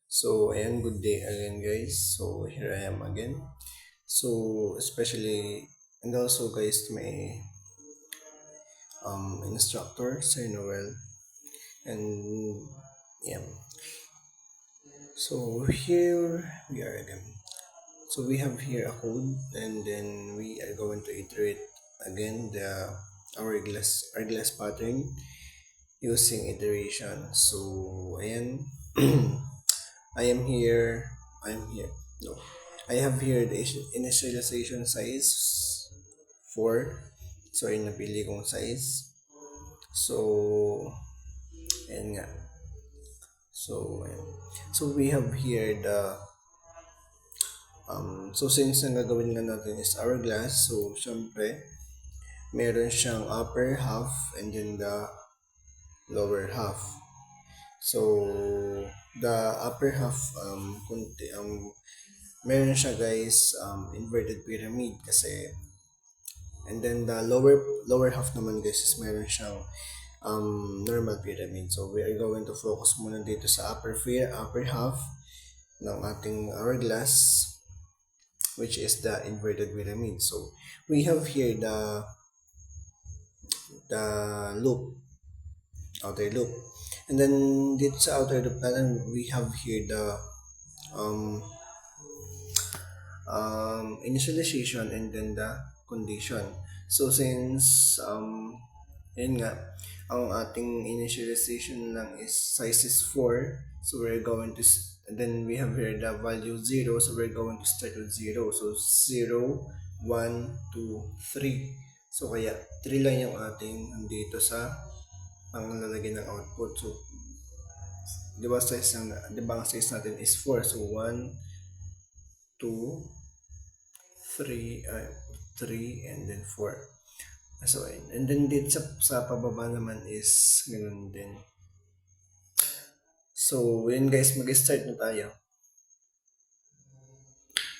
So, ayan, good day again, guys. So, here I am again. So, especially, and also, guys, to my instructor, Sir Noel. And, yeah. So, here we are again. So, we have here a code, and then we are going to iterate again the hourglass pattern using iteration. So, ayan. I am here. I am here. No. I have here the initialization size 4. So, yung napili kong size. So, ayan nga. So, ayan. So, we have here the so since ang gagawin nga natin is hourglass, so syempre meron siyang upper half and then the lower half. So, the upper half meron siya, guys, inverted pyramid kasi, and then the lower half naman, guys, is meron siyang normal pyramid. So we are going to focus muna dito sa upper half ng ating hourglass, which is the inverted pyramid. So we have here the loop, outer loop, and then dito sa outer loop natin we have here the um, initialization and then the condition. So since yun nga, ang ating initialization lang is size is 4, so we're going to and then we have here the value 0, so we're going to start with 0. So 0, 1, 2, 3. So kaya 3 lang yung ating nandito sa panglalagay ng output. So di ba ang size natin is 4, so 1, 2, 3, 3, and then 4. So, and then dito sa pababa naman is ganun din. So, yun, guys, mag-start na tayo.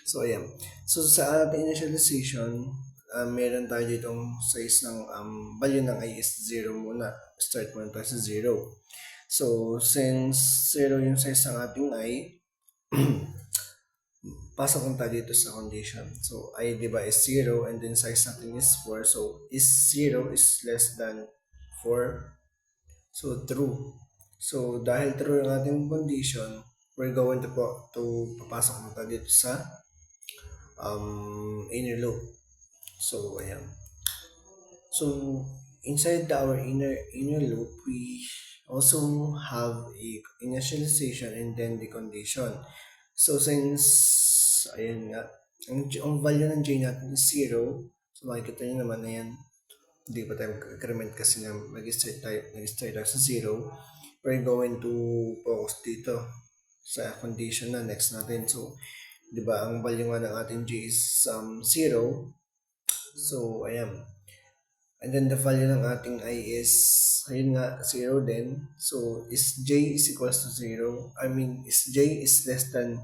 So, ayan. So, sa ating initialization, meron tayo ditong size ng value ng I is 0 muna. Start muna tayo sa 0. So, since 0 yung size ng ating I, pasok lang tayo dito sa condition. So, I, di ba, is 0 and then size natin is 4. So, is 0 is less than 4. So, true. So, dahil true yung ating condition, we're going to papasok na tayo dito sa inner loop. So, ayan. So, inside our inner loop, we also have a initialization and then the condition. So, since, ayan nga, ang value ng J natin is 0, so makikita nyo naman na yan, hindi pa tayo mag-increment kasi na mag-start tayo sa 0. We're going to focus dito sa condition na next natin. So, di ba, ang value nga ng ating J is 0. So, ayan. And then the value ng ating I is, ayun nga, 0 din. So, is J is equals to 0. I mean, is J is less than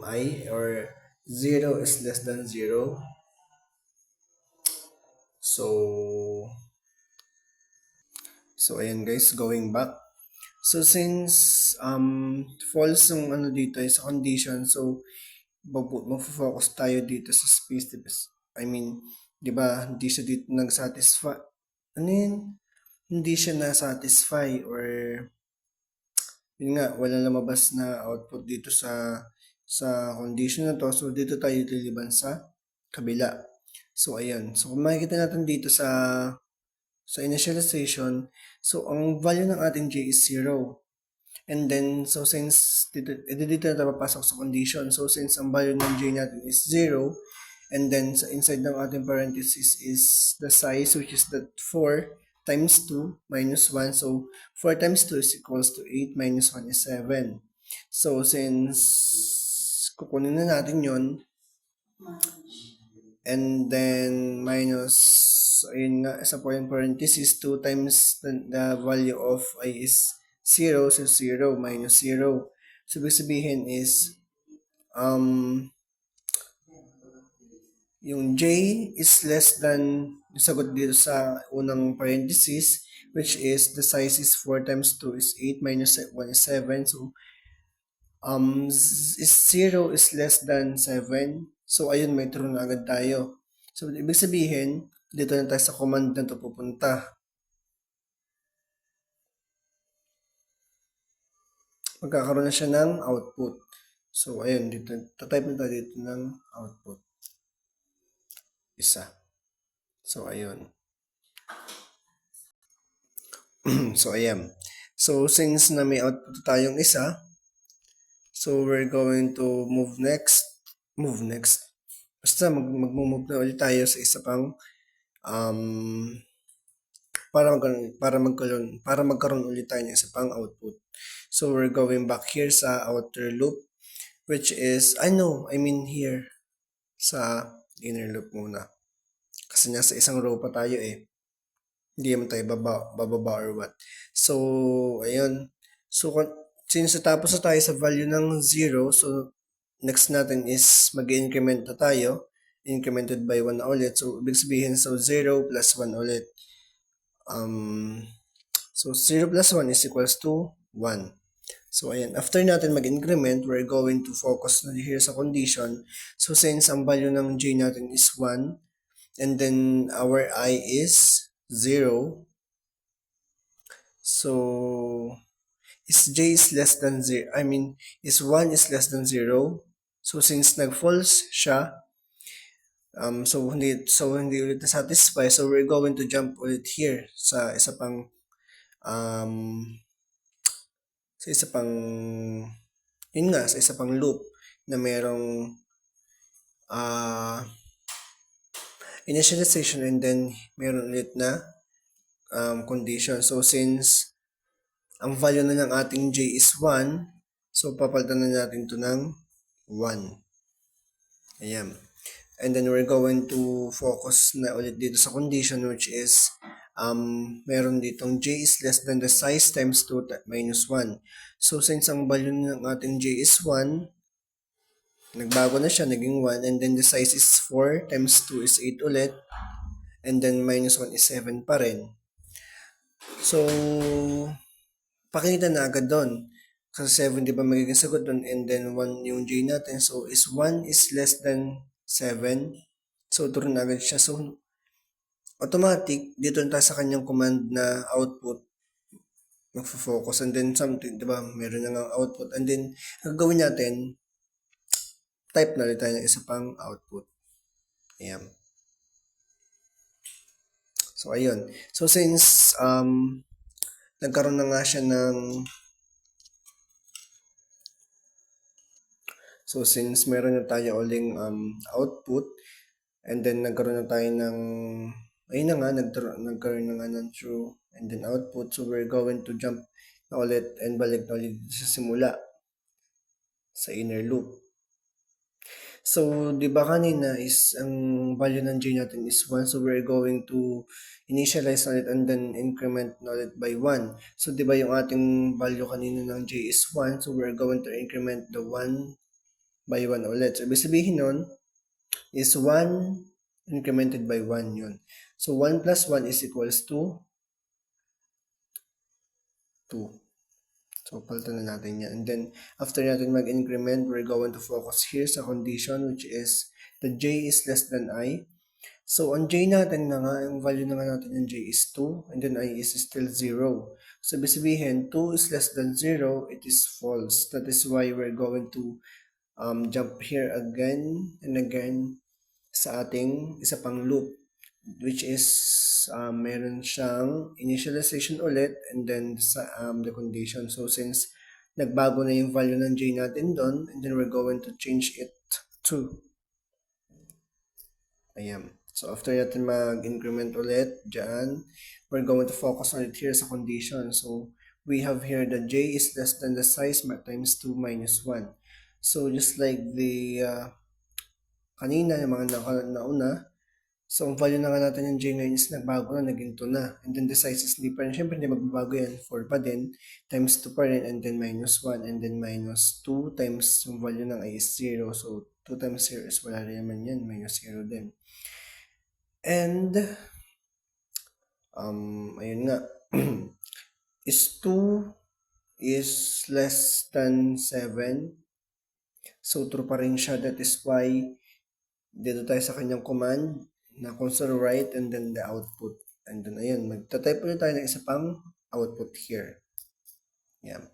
I, or 0 is less than 0. So ayan, guys, going back. So since false yung ano dito is condition, so magfo-focus tayo dito sa space. I mean, 'di ba, hindi siya dito nag-satisfy. Ano yun? Hindi siya na-satisfy, or yun nga, wala lumabas na output dito sa condition na to. So dito tayo liliban sa kabila. So ayan. So kung makikita natin dito sa initialization, so ang value ng ating J is 0. And then, so since dito na papasok sa condition, so since ang value ng J natin is 0, and then sa inside ng ating parenthesis is the size, which is that 4 times 2 minus 1. So 4 times 2 is equals to 8 minus 1 is 7. So since kukunin na natin yon, and then minus, ayun nga, sa point parenthesis, 2 times the value of I is 0, so 0 minus 0. So, ibig sabihin is, yung J is less than, yung sagot dito sa unang parenthesis, which is the size is 4 times 2 is 8 minus 1 is 7. So, is 0 is less than 7. So, ayun, may true na agad tayo. So, ibig sabihin, dito na tayo sa command na ito pupunta. Magkakaroon na siya ng output. So, ayun, dito, type na tayo dito ng output. Isa. So, ayun. So, ayan. So, since na may output tayong isa, so we're going to move next. Basta mag-move na ulit tayo sa isa pang para magkaroon ulit tayo ng isa pang output. So, we're going back here sa outer loop, which is, I mean here, sa inner loop muna. Kasi nasa isang row pa tayo eh. Hindi naman tayo bababa or what. So, ayun. So, since natapos na tayo sa value ng 0, so, next natin is mag-increment na tayo. Incremented by 1 na ulit. So, ibig sabihin, so 0 plus 1 ulit. So, 0 plus 1 is equals to 1. So, ayan. After natin mag-increment, we're going to focus na here sa condition. So, since ang value ng j natin is 1, and then our I is 0, so, is j is less than 0, is 1 is less than 0. So, since nag-false siya, so hindi ulit na-satisfy, so we're going to jump ulit here sa isa pang sa isa pang loop na merong initialization and then meron ulit na condition. So, since ang value na ng ating j is 1, so papalitan na natin ito ng 1. Ayan. And then we're going to focus na ulit dito sa condition, which is meron ditong j is less than the size times 2 minus 1. So, since ang value ng ating j is 1, nagbago na siya, naging 1, and then the size is 4 times 2 is 8 ulit, and then minus 1 is 7 pa rin. So, pakita na agad doon. Kasi 7 di ba magiging sagot doon, and then 1 yung j natin. So, is 1 is less than 7. So, true na agad siya. So, automatic, dito na tayo sa kanyang command na output. Magfo-focus, and then something, di ba, meron na nga output. And then, gagawin natin, type na ulit tayo ng isa pang output. Ayan. So, ayun. So, since nagkaroon na nga siya ng so, since meron na tayo uling output, and then nagkaroon na tayo ng ayun na nga, nagkaroon na nga ng true and then output. So, we're going to jump na ulit and balik na ulit sa simula sa inner loop. So, di ba kanina is ang value ng j natin is 1. So, we're going to initialize ulit and then increment na ulit by 1. So, di ba yung ating value kanina ng j is 1. So, we're going to increment the 1 by 1 ulit. So, ibig sabihin nun is 1 incremented by 1 yun. So, 1 plus 1 is equals to 2. So, palitan na natin yan. And then, after natin mag-increment, we're going to focus here sa condition, which is the j is less than I. So, ang j natin na nga, ang value na nga natin ng j is 2, and then I is still 0. So, ibig sabihin, 2 is less than 0, it is false. That is why we're going to jump here again and again sa ating isa pang loop, which is meron siyang initialization ulit and then the condition. So, since nagbago na yung value ng j natin doon, and then we're going to change it to ayan. So, after natin mag-increment ulit dyan, we're going to focus ulit here sa condition. So, we have here the j is less than the size times 2 minus 1. So, just like the kanina, yung mga nauna, so, ang value na nga natin yung j ngayon is nagbago na, naging 2 na. And then the size is hindi pa rin. Siyempre, hindi magbabago yan. 4 pa din. Times 2 pa rin. And then minus 1. And then minus 2 times yung value ng I is 0. So, 2 times 0 is wala rin naman yan. Minus 0 din. And, ayun nga. is 2 is less than 7. So, true pa rin siya. That is why dito tayo sa kanyang command na console write and then the output. And then, ayun, magta-type ulit tayo ng isa pang output here. Yan.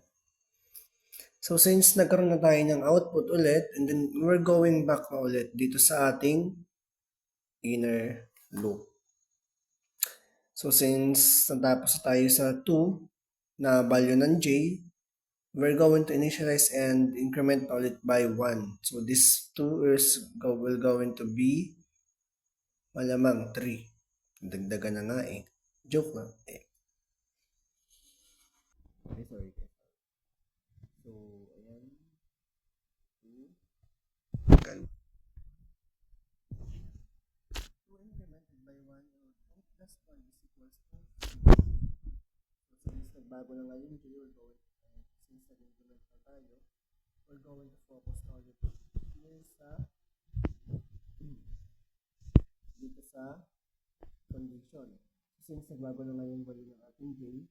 So, since nagkaroon na tayo ng output ulit, and then we're going back na ulit dito sa ating inner loop. So, since natapos tayo sa 2 na value ng j, we're going to initialize and increment ulit by 1. So, this 2 will going to be malamang 3. Dagdagan na nga eh. Joke lang eh. Okay, sorry. So, ayan. 2. Gan. 2 incremented by 1 plus 1 is equals to 3. So, since nagbago na nga yung j, since nag-increment na tayo, we're going to focus na ulit here dito sa condition. Since nagbago na nga yung value ng ating j,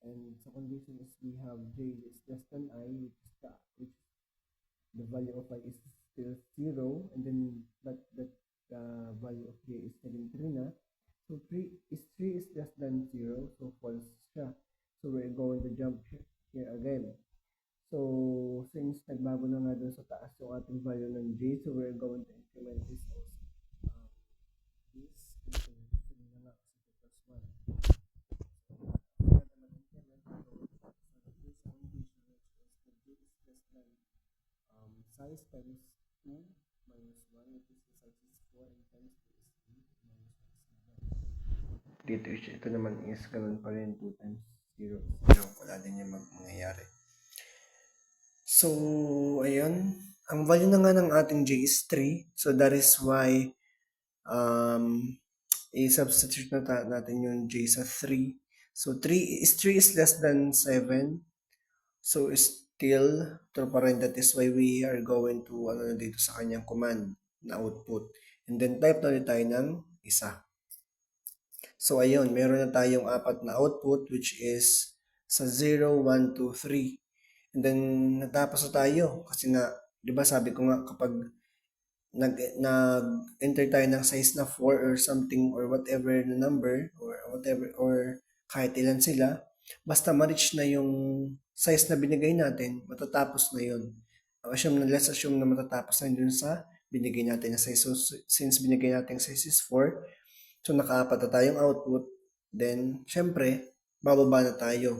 and sa condition is we have j is less than I, which the value of I is still 0, and then that value of j is 3 na. So 3 is less than 0, so false siya. So we're going to jump here again. So since nagbago na nga dun sa taas yung ating value ng j, so we're going to increment this also. This na nga kasi plus 1. Size times 2 minus 1, which is the size is 4, and times 2 is 3 minus 1 is 7. Dito, ito naman is ganun pa rin, 2 times 0 is 0. Wala din yung mangyayari. So, ayun. Ang value na nga ng ating j is 3. So, that is why i-substitute na natin yung j sa 3. So, 3 is less than 7. So, still, true pa rin. That is why we are going to, dito sa kanyang command na output. And then, type na ulit tayo ng isa. So, ayun, meron na tayong 4 na output, which is sa 0, 1, 2, 3. And then, natapos na tayo. Kasi nga, di ba sabi ko nga, kapag nag-enter tayo ng size na 4 or something, or whatever na number, or whatever, or kahit ilan sila, basta ma-reach na yung size na binigay natin, matatapos na yun. Let's assume na matatapos na yun sa binigay natin na size. So, since binigay natin size is 4, so naka-4 na tayong output, then, syempre, bababa na tayo.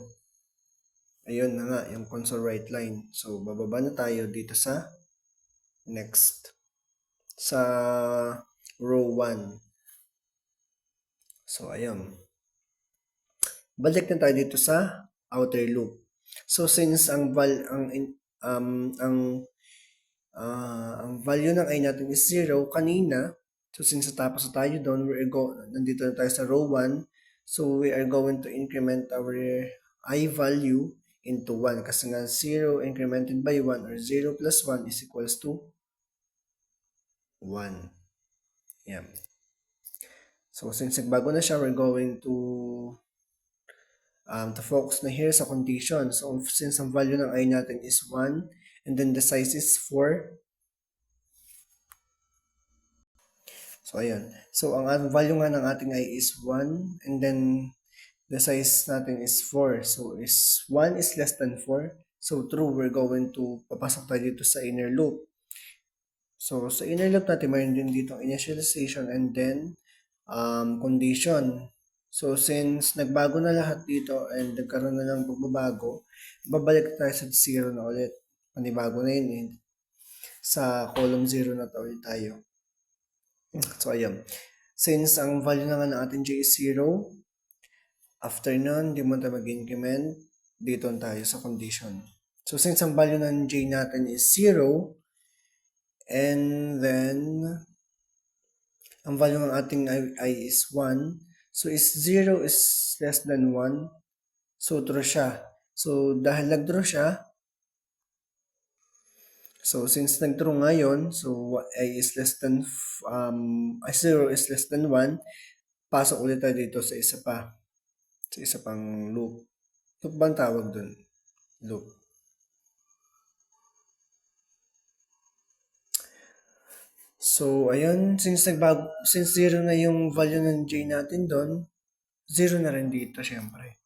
Ayun na nga, yung console write line. So, bababa na tayo dito sa next. Sa row 1. So, ayun. Balik na tayo dito sa outer loop. So, since ang value ng I natin is 0 kanina, so since natapos na tayo doon, nandito na tayo sa row 1, so we are going to increment our I value into 1 kasi nga 0 incremented by 1 or 0 plus 1 is equals to 1. Yan. So, since nagbago na siya, we're going to focus na here sa condition. So, since ang value ng I natin is 1, and then the size is 4. So, ayan. So, ang value nga ng ating I is 1, and then the size natin is 4. So, 1 is less than 4. So, true, we're going to papasok tayo dito sa inner loop. So, sa inner loop natin, mayroon din dito initialization and then condition. So, since nagbago na lahat dito and nagkaroon na ng pagbabago, babalik tayo sa 0 na ulit. Panibago na yun eh. Sa column 0 na ulit tayo. So, ayun. Since ang value na nga ng ating j is 0, after nun, di mo tayo mag-increment, dito tayo sa condition. So, since ang value ng j natin is 0, and then, ang value ng ating I is 1. So, 0 is less than 1. So, true siya. So, dahil nag-true siya, so, since nag-true ngayon, so, I is less than, 0 is less than 1, pasok ulit tayo dito sa isa pa. sa isa pang loop. Loop ba ang tawag dun? Loop. So, ayun, since 0 na yung value ng j natin doon, 0 na rin dito, syempre.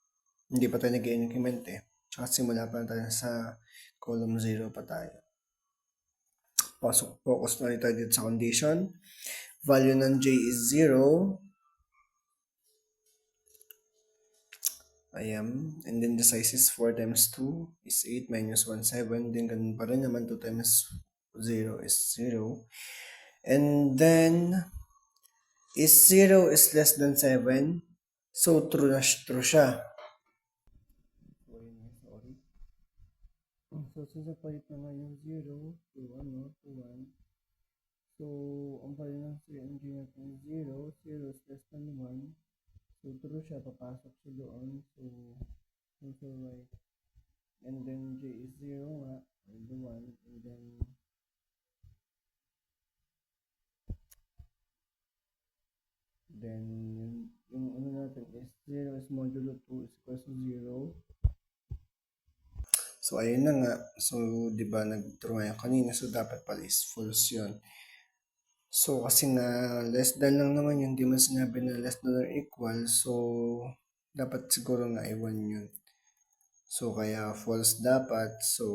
Hindi pa tayo nag-increment eh. Tsaka simula pa tayo sa column 0 pa tayo. Focus na tayo dito sa condition. Value ng j is 0. Ayan. And then the size is 4 times 2 is 8 minus 1, 7. Then ganun pa rin naman 2 times 0 is 0. And then, is 0 is less than 7. So, true siya. Sorry. So, since napalit na nga yung 0 to 1. So, ang value ng CNG natin is 0. 0 is less than 1. So, true siya. Papasok siya doon. So, answer right. And then, J is 0 nga. Or the 1. And then yung ano natin is 0 is modulo 2 is equals to 0. So, ayun na nga. So, di ba nag-draw yan kanina. So, dapat pala is false yun. So, kasi nga, less than lang naman yun. Di man sinabi na less than or equal. So, dapat siguro nga ay 1 yun. So, kaya false dapat. So,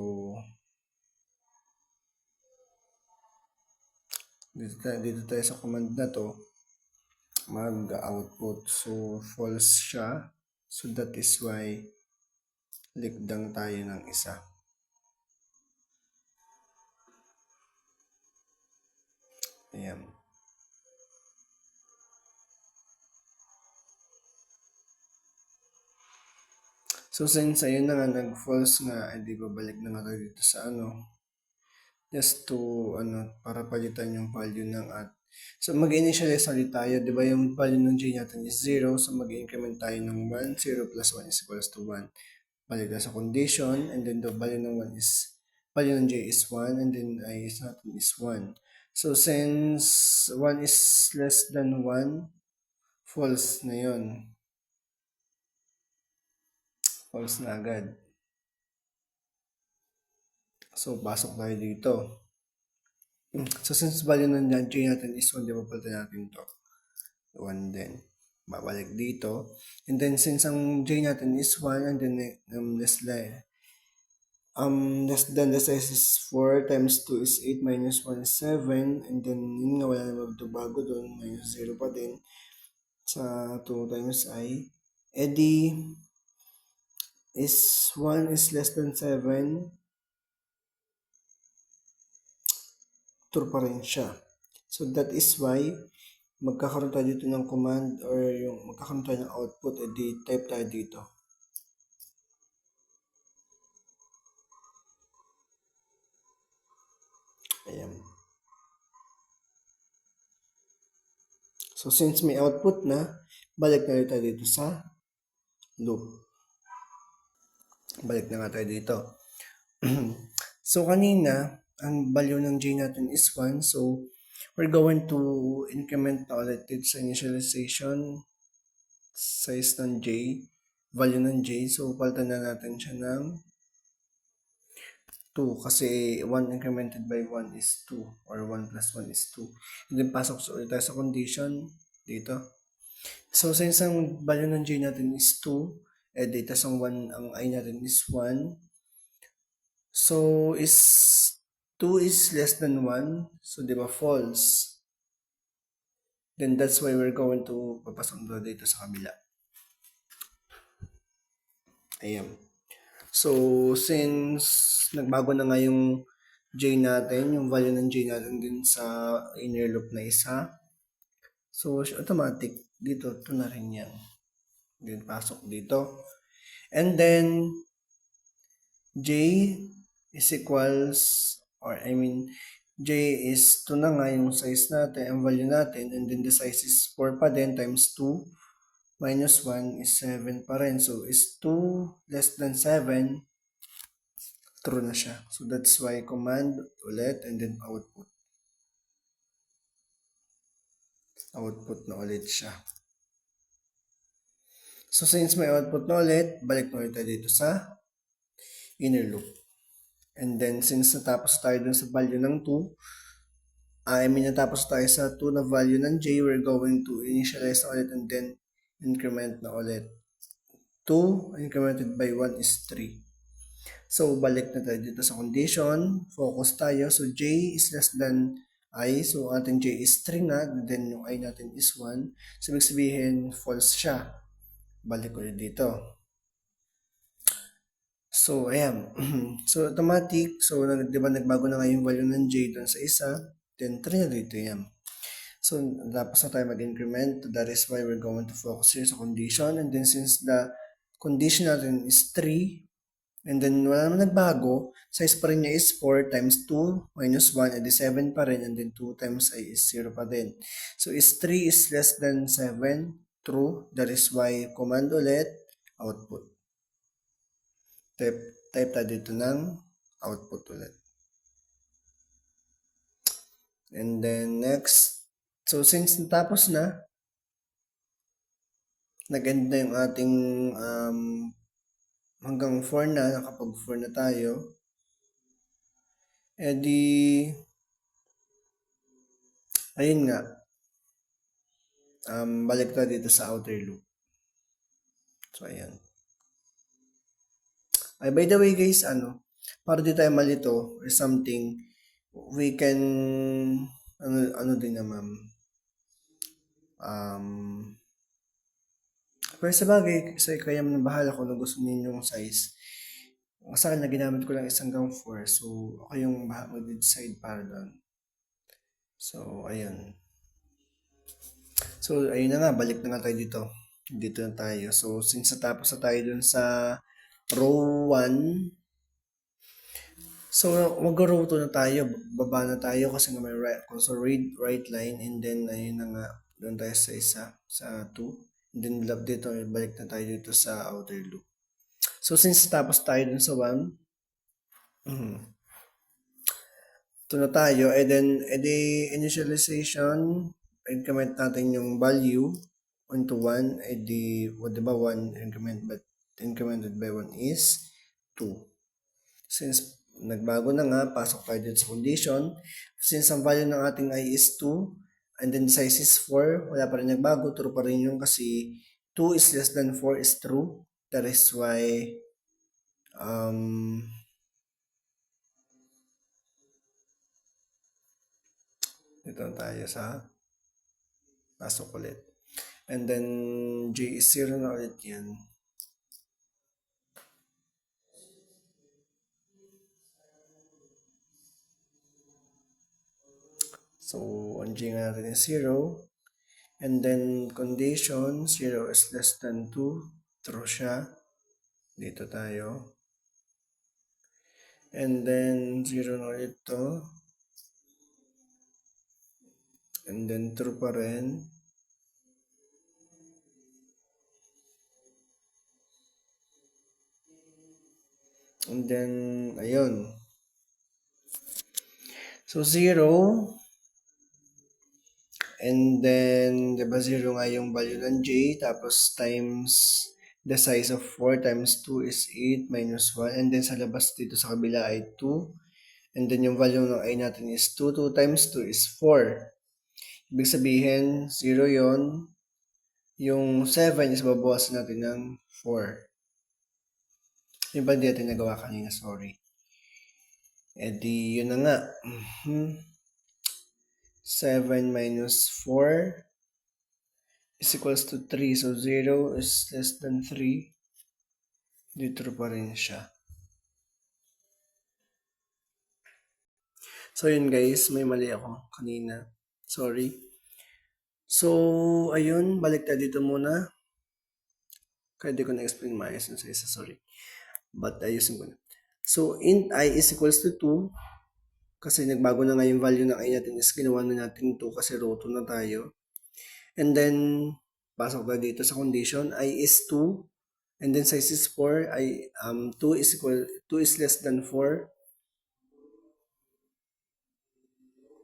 dito tayo sa command na to. Mag-output. So, false siya. So, that is why likdang tayo ng isa. Ayan. So, since ayun na nga, nag-false nga, di babalik na nga tayo dito sa just to, para palitan yung value ng at. So, mag-initialize ulit tayo, di ba yung value ng j natin is 0, so mag-increment tayo ng 1, 0 plus 1 is equals to 1. Balik na sa condition, and then the value ng value ng j is 1, and then I is natin is 1. So, since 1 is less than 1, false na yun. False na agad. So, pasok tayo dito. So, since value ng j natin is 1, di ba palitan natin to? 1 din. Babalik dito. And then, since ang j natin is 1, and then less than the size is 4 times 2 is 8 minus 1 is 7. And then, yun nga, wala na magbago doon. Minus 0 pa din. Sa 2 times I. Edi, is 1 is less than 7. True pa rin siya. So, that is why magkakaroon tayo dito ng command or yung magkakaroon tayo ng output, edi type tayo dito. Ayan. So, since may output na, balik na tayo dito sa loop. Balik na nga tayo dito. So, kanina, ang value ng j natin is 1. So, we're going to increment na ulit dito sa initialization size ng j, value ng j. So, palitan na natin siya ng 2 kasi 1 incremented by 1 is 2 or 1 plus 1 is 2. And then, pasok ulit tayo sa condition dito. So, since ang value ng j natin is 2, dito sa 1, ang I natin is 1. So, 2 is less than 1. So, di ba false? Then, that's why we're going to papasok na dito sa kabila. Ayan. So, since nagbago na nga yung j natin, yung value ng j natin din sa inner loop na isa. So, automatic, dito, 2 na rin yan. Then, pasok dito. And then, j is equals, j is 2 na nga yung size natin, ang value natin, and then the size is 4 pa din times 2 minus 1 is 7 pa rin. So, is 2 less than 7, true na siya. So, that's why command ulit and then output. Output na ulit siya. So since may output na ulit, balik na ulit tayo dito sa inner loop. And then since natapos tayo dun sa value ng 2, natapos tayo sa 2 na value ng j, we're going to initialize na ulit and then increment na ulit. 2 incremented by 1 is 3. So, balik na tayo dito sa condition. Focus tayo. So, j is less than I. So, ating j is 3 nga. Then, yung I natin is 1. So, ibig sabihin, false siya. Balik ulit dito. So, ayan. So, automatic. So, di ba nagbago na nga yung value ng j doon sa isa. Then, 3 na dito yan. So, tapos na tayo mag-increment. That is why we're going to focus here sa condition. And then, since the condition natin is 3, and then wala naman nagbago, size pa rin niya is 4 times 2 minus 1, edi 7 pa rin, and then 2 times I is 0 pa din. So, is 3 is less than 7? True. That is why command ulit, output. Type tayo dito ng output ulit. And then next, so since natapos na, nag-end na yung ating hanggang 4 na, nakapag 4 na tayo. Edi, ayun nga, balik tayo dito sa outer loop. So, ayan. Ay, by the way guys, para di tayo malito or something, we can, ano din naman, pero sa bagay, kasi kaya man bahala kung ano gusto ninyong size. Sa akin na ginamit ko lang is hanggang 4, so ako yung mag-decide para doon. So, ayun. So, ayun na nga, balik na nga tayo dito. Dito na tayo. So, since natapos na tayo dun sa row 1, so, mag-row 2 na tayo. Baba na tayo kasi nga may right, so right line, and then, ayun na nga, doon tayo sa isa, sa 2. And then, dito, balik na tayo dito sa outer loop. So, since tapos tayo dun sa 1, ito na tayo, and then, initialization, increment natin yung value onto 1, diba 1 incremented by 1 is 2. Since nagbago na nga, pasok tayo dito sa condition. Since ang value ng ating I is 2, and then size is 4, wala pa rin nagbago, true pa rin yung kasi 2 is less than 4 is true. That is why, dito tayo sa pasok ulit. And then, J is 0 na ulit yan. So, ang J nga natin is 0. And then, condition, 0 is less than 2. True siya. Dito tayo. And then, 0 na ulit to. And then, true pa rin. And then, ayun. So, 0. And then, diba 0 nga yung value ng J. Tapos, times the size of 4 times 2 is 8 minus 1. And then, sa labas dito sa kabila ay 2. And then, yung value ng I natin is 2. 2 times 2 is 4. Ibig sabihin, 0 yon. Yung 7 is babawasan natin ng 4. Yung ba hindi natin nagawa kanina? Sorry. E di, yun na nga. 7 minus 4 is equals to 3. So, 0 is less than 3. Dito pa rin siya. So, yun guys. May mali ako kanina. Sorry. So, ayun. Balik tayo dito muna. Kaya di ko na-explain maayos sa isa. Sorry. But ayusin ko na. So, int I is equals to 2. Kasi nagbago na nga yung value ng I natin is ginawa na natin 2 kasi row 2 na tayo. And then, pasok tayo dito sa condition. I is 2. And then size is 4. 2 is less than 4.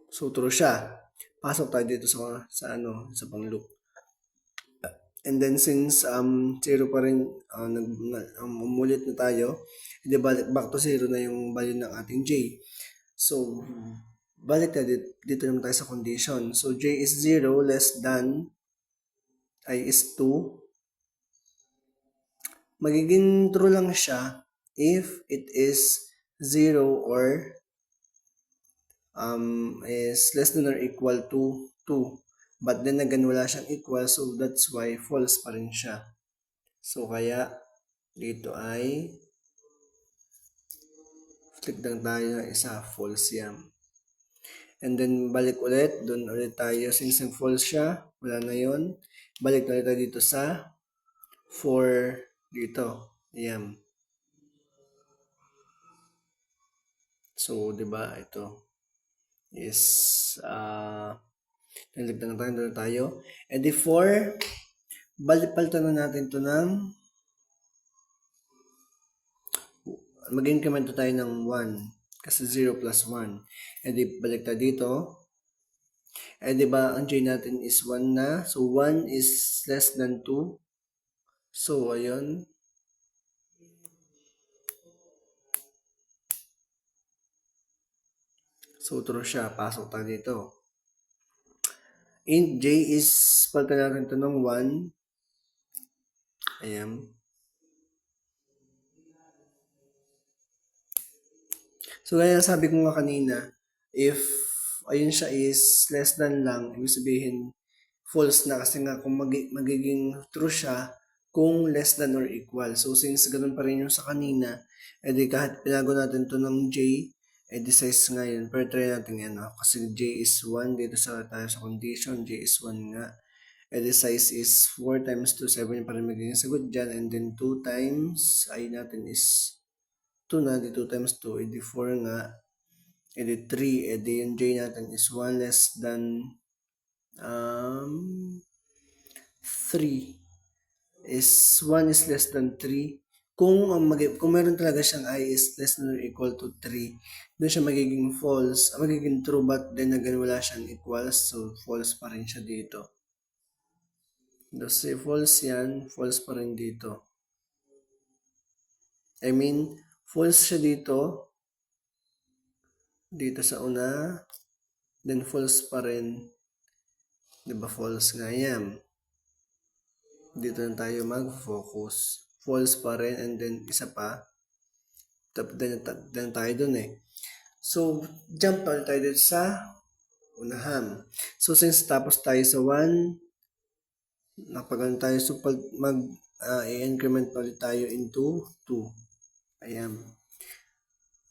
So, true siya. Pasok tayo dito sa pang loop. And then since 0 pa rin, umulit na tayo, di balik back to 0 na yung value ng ating j. So, balik na dito naman tayo sa condition. So, j is 0 less than I is 2. Magiging true lang siya if it is 0 or is less than or equal to 2. But then again, wala siyang equal, so that's why false pa rin siya. So, kaya dito ay click lang tayo ng isa, false yan. And then, balik ulit, doon ulit tayo. Since false siya, wala na yon. Balik na ulit tayo dito sa 4 dito. Ayan. So, di ba ito is, nalagdan na tayo, doon tayo. And the 4, palitan na natin ito ng, mag-increment tayo ng 1. Kasi 0 plus 1. And di balik tayo dito. Eh, di ba, ang j natin is 1 na. So, 1 is less than 2. So, ayun. So, true siya. Pasok tayo dito. Int j is, palitan natin ito ng 1. Ayan. So, kaya sabi ko nga kanina, if ayun siya is less than lang, ibig sabihin false na kasi nga kung magiging true siya kung less than or equal. So, since ganun pa rin yung sa kanina, edi kahit pinago natin to ng j, edi size nga yun. Pero try natin yan, no? Kasi j is 1 dito sa tayo sa condition, j is 1 nga. Edi size is 4 times 2, 7 yung pa rin magiging sagot dyan. And then 2 times, ay natin is 2 na, di 2 times 2, edi 4 nga, edi 3, edi yung j natin is 1 less than 3 is 1 is less than 3. Kung meron talaga siyang I is less than or equal to 3, doon siya magiging false, magiging true, but then again wala siyang equals, so false pa rin siya dito. Kasi false yan, false pa rin dito. I mean, false siya dito sa una, then false pa rin. Diba false nga yan? Dito na tayo mag-focus. False pa rin, and then isa pa. Then tayo dun eh. So, jump tayo dito sa unahan. So, since tapos tayo sa 1, napagano tayo, so i-increment ulit tayo into 2. Ayan.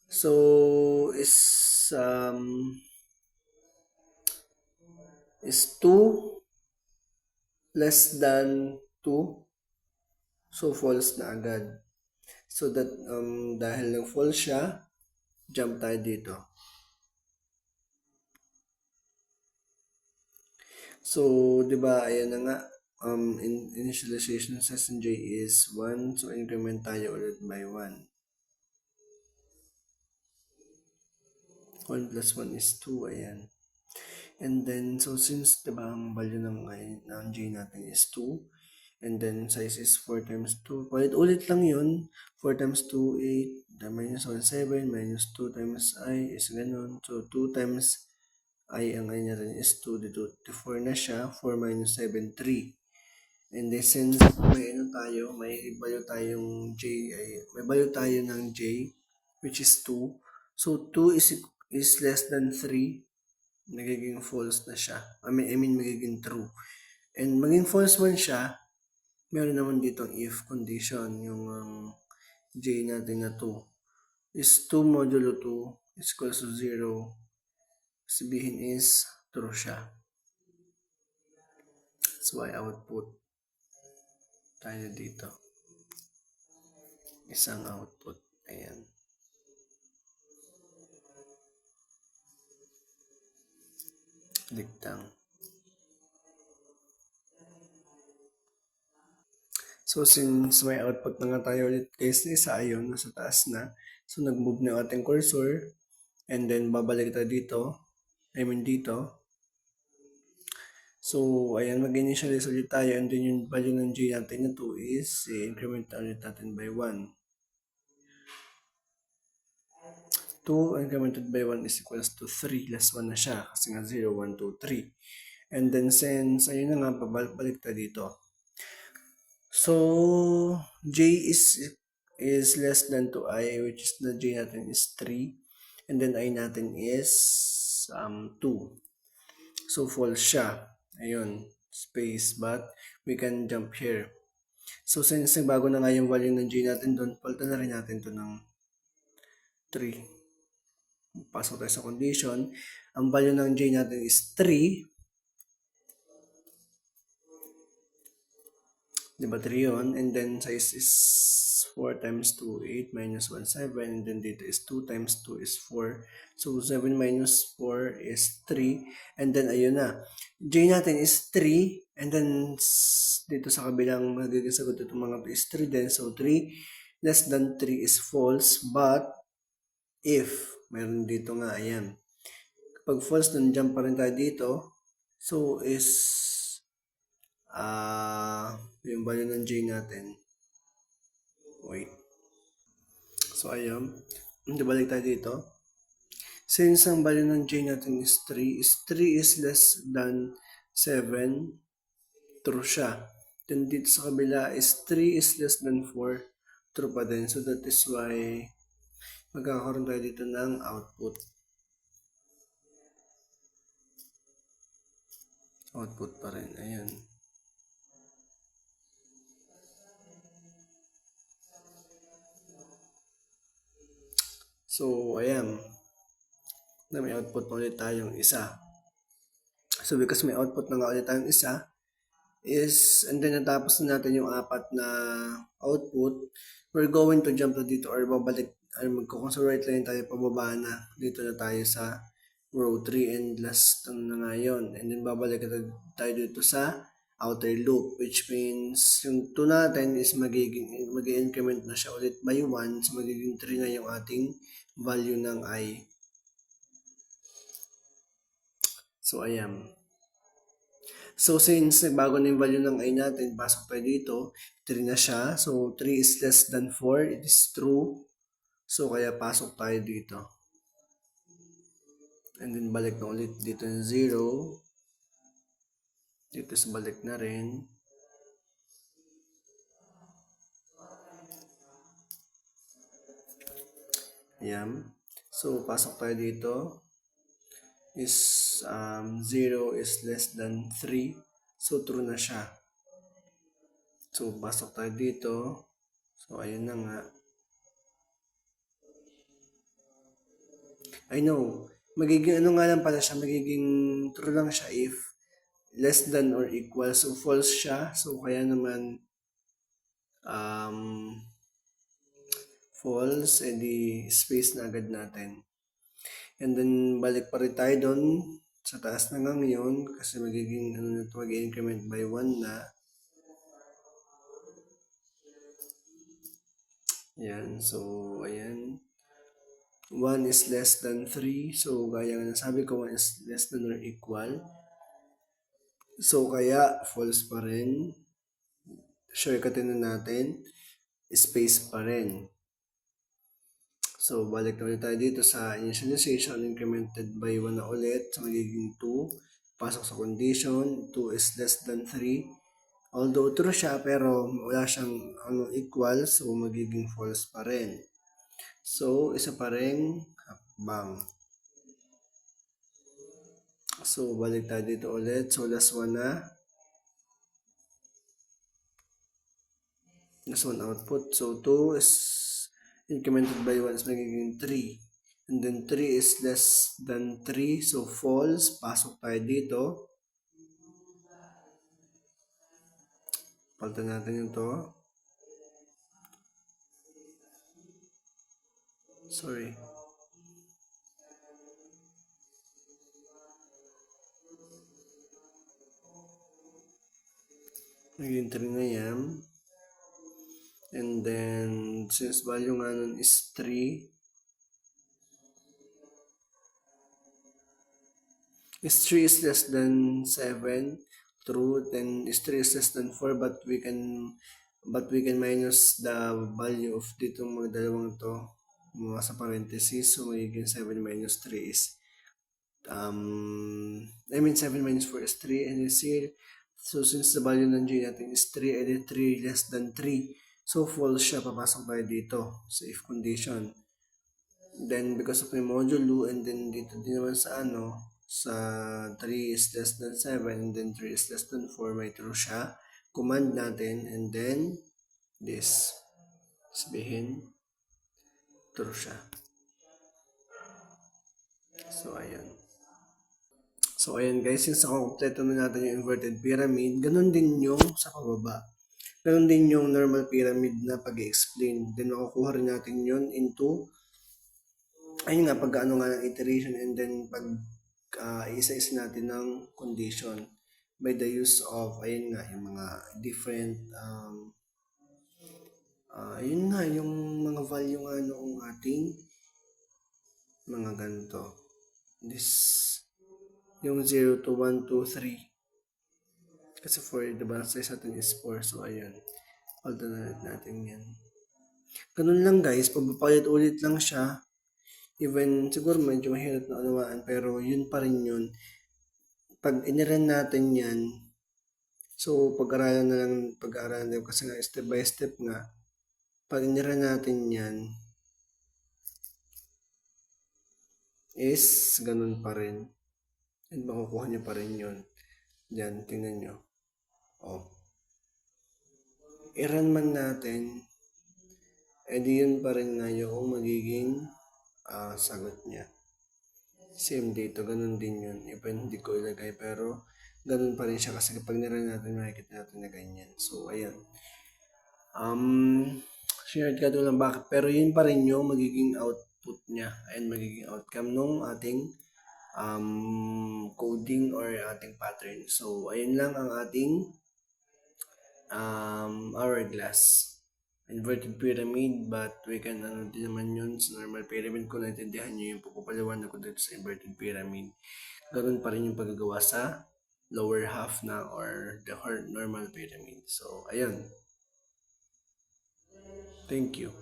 So, is 2 less than 2. So, false na agad. So, that, dahil lang false siya, jump tayo dito. So, di ba, ayan na nga, initialization sa j is 1. So, increment tayo ulit by 1. 1 plus 1 is 2, ayan. And then, so since, diba, ang value ng j natin is 2, and then size is 4 times 2, ulit lang yun, 4 times 2, 8, minus 1, 7, minus 2 times I is ganun. So, 2 times I, ang I natin is 2, dito 4 na siya, 4 minus 7, 3. And then, since may value tayong j, may value tayo ng j, which is 2. So, 2 is less than 3, nagiging false na siya. I mean, magiging true. And maging false man siya, meron naman dito ang if condition, yung j natin na 2 is 2 modulo 2 is equals to 0. Sabihin is true siya. That's why output tayo dito. Isang output. Ayan. Ligtang. So, since may output na nga tayo ulit guys, isa ayun, nasa taas na. So, nag-move na yung ating cursor. And then, babalik tayo dito. I mean, dito. So, ayan, mag-initialize ulit tayo and then yung value ng J natin na 2 is increment ulit natin by 1. 2 incremented by 1 is equals to 3 less 1 na siya kasi nga 0, 1, 2, 3. And then since, ayun na nga, pabalik tayo dito. So, J is less than 2i, which is the J natin is 3. And then I natin is 2. So, false siya. Ayun, space, but we can jump here. So, since bago na nga yung value ng J natin doon, palitan na rin natin to ng 3. Pasok tayo sa condition. Ang value ng J natin is 3. Diba 3 yun? And then size is 4 times 2, 8 minus 1, 7. And then dito is 2 times 2 is 4. So 7 minus 4 is 3. And then ayun na. J natin is 3. And then dito sa kabilang magiging sagot itong mga is 3 din. So 3 less than 3 is false. But if, meron dito nga, ayan. Kapag false, then jump pa rin tayo dito. So is yung value ng J natin. Wait. So, ayun. Balik tayo dito. Since ang value ng J natin is 3 is less than 7, true siya. Then dito sa kabila is 3 is less than 4, true pa din. So, that is why magkakaroon tayo dito ng output. Output pa rin. Ayan. So, ayan. Na may output na ulit tayong isa. So, because may output na nga ulit tayong isa, is, and then natapos na natin yung 4 na output, we're going to jump na dito or babalik, or magko-consolidate line tayo, pababa na. Dito na tayo sa row 3 and last na nga yun. And then babalik tayo dito sa outer loop, which means yung 2 natin is mag-increment na siya ulit by 1, so magiging 3 na yung ating value ng I. So, ayan. So, since bago na yung value ng I natin, pasok tayo dito, 3 na siya. So, 3 is less than 4, it is true. So, kaya pasok tayo dito. And then, balik na ulit dito yung 0. Dito sa balik na rin. Ayan. So, pasok tayo dito. Is 0 is less than 3. So, true na siya. So, pasok tayo dito. So, ayun na nga. I know. Magiging ano nga lang pala siya. Magiging true lang siya if less than or equal. So, false siya. So, kaya naman false. Edi space na agad natin. And then, balik pa rin tayo doon sa taas na nga ngayon kasi magiging mag-increment by 1 na. Ayan. So, ayan. 1 is less than 3. So, gaya nga nasabi ko, 1 is less than or equal. So, kaya false pa rin. Shortcutin na natin. Space pa rin. So, balik na ulit tayo dito sa initialization, incremented by 1 na ulit. So, magiging 2. Pasok sa condition, 2 is less than 3. Although true siya, pero wala siyang equal, so magiging false pa rin. So, isa pa rin, hakbang. So, balik tayo dito ulit. So, last one na. Last one output. So, 2 is incremented by 1 is magiging 3. And then 3 is less than 3. So, false. Pasok tayo dito. Palitan natin yung to. Sorry. Magiging 3 na yan. And then, since value nga nun is 3, is 3 is less than 7. true, then is 3 is less than 4, but we can minus the value of dito mga dalawang to mga sa parenthesis, so magiging 7 minus 3 is I mean 7 minus 4 is 3, and is here, so since the value ng J natin is 3, and then 3 less than 3, so false siya, papasok tayo dito sa if condition. Then because of my modulo, and then dito din naman sa sa 3 is less than 7, and then 3 is less than 4, may true siya. Command natin, and then this, sabihin true siya. So ayan. So ayan guys, since nakukompleto na natin yung inverted pyramid, ganun din yung sa pababa. Ganun din yung normal pyramid na pag-explain. Then makukuha rin natin yun into, ayun nga, pag nga ng iteration, and then pag isa-isa natin ng condition by the use of, ayun nga, yung mga different, ayun nga, yung mga value nga noong ating mga ganito. This, yung 0 to 1, 2, 3. Kasi 4, diba? Size natin is 4. So, ayun. Alternate natin yan. Ganun lang guys. Pagpapalit ulit lang siya. Even, siguro medyo mahirap na unawaan. Pero yun pa rin yun. Pag iniran natin yan, so pag-aralan na lang, pag-aralan na kasi nga step by step nga. Pag iniran natin yan, is ganun pa rin. And makukuha nyo pa rin yun. Diyan, tingnan nyo. Oh. I-run man natin, edi yun pa rin nga yung magiging sagot niya. Same dito, ganun din yun. Even hindi ko ilagay, pero ganun pa rin siya kasi kapag nirun natin, makikita natin na ganyan. So, ayan. Shared ka doon lang bakit. Pero yun pa rin yung magiging output niya and magiging outcome nung ating coding or ating pattern. So, ayun lang ang ating hourglass. Inverted pyramid, but we can din naman yun sa normal pyramid. Kung naintindihan nyo yung pagpapaliwanag ko dito sa inverted pyramid, ganoon pa rin yung paggagawa sa lower half na or the normal pyramid. So, ayun. Thank you.